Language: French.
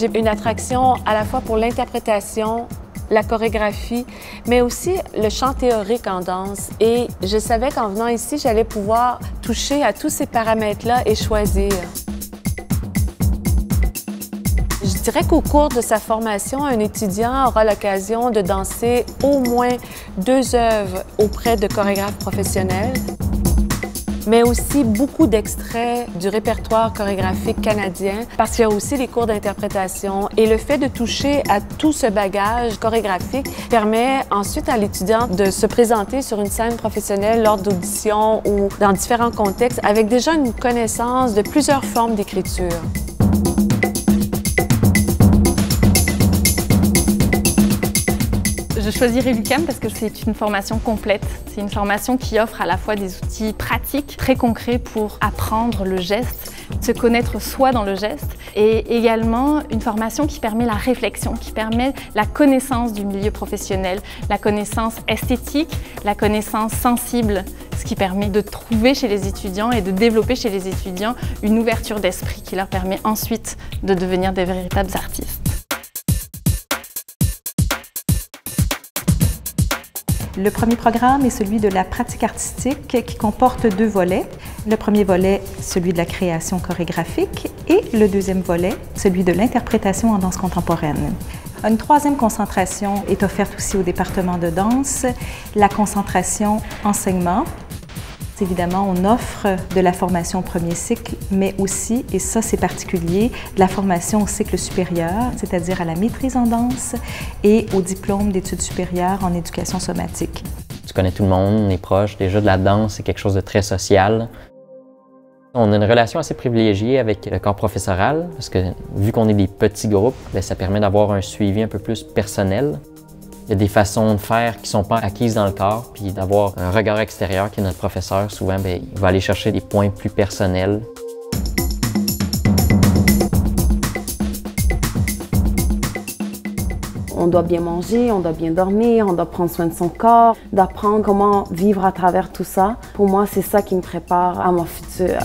J'ai une attraction à la fois pour l'interprétation, la chorégraphie, mais aussi le chant théorique en danse. Et je savais qu'en venant ici, j'allais pouvoir toucher à tous ces paramètres-là et choisir. Je dirais qu'au cours de sa formation, un étudiant aura l'occasion de danser au moins 2 œuvres auprès de chorégraphes professionnels, mais aussi beaucoup d'extraits du répertoire chorégraphique canadien, parce qu'il y a aussi les cours d'interprétation. Et le fait de toucher à tout ce bagage chorégraphique permet ensuite à l'étudiant de se présenter sur une scène professionnelle lors d'auditions ou dans différents contextes avec déjà une connaissance de plusieurs formes d'écriture. Je choisirais l'UQAM parce que c'est une formation complète. C'est une formation qui offre à la fois des outils pratiques, très concrets pour apprendre le geste, se connaître soi dans le geste, et également une formation qui permet la réflexion, qui permet la connaissance du milieu professionnel, la connaissance esthétique, la connaissance sensible, ce qui permet de trouver chez les étudiants et de développer chez les étudiants une ouverture d'esprit qui leur permet ensuite de devenir des véritables artistes. Le premier programme est celui de la pratique artistique qui comporte 2 volets. Le premier volet, celui de la création chorégraphique, et le deuxième volet, celui de l'interprétation en danse contemporaine. Une troisième concentration est offerte aussi au département de danse, la concentration enseignement. Évidemment, on offre de la formation au premier cycle, mais aussi, et ça c'est particulier, de la formation au cycle supérieur, c'est-à-dire à la maîtrise en danse et au diplôme d'études supérieures en éducation somatique. Tu connais tout le monde, on est proche. Déjà de la danse, c'est quelque chose de très social. On a une relation assez privilégiée avec le corps professoral parce que vu qu'on est des petits groupes, ça permet d'avoir un suivi un peu plus personnel. Il y a des façons de faire qui ne sont pas acquises dans le corps, puis d'avoir un regard extérieur qui est notre professeur. Souvent, il va aller chercher des points plus personnels. On doit bien manger, on doit bien dormir, on doit prendre soin de son corps, d'apprendre comment vivre à travers tout ça. Pour moi, c'est ça qui me prépare à mon futur.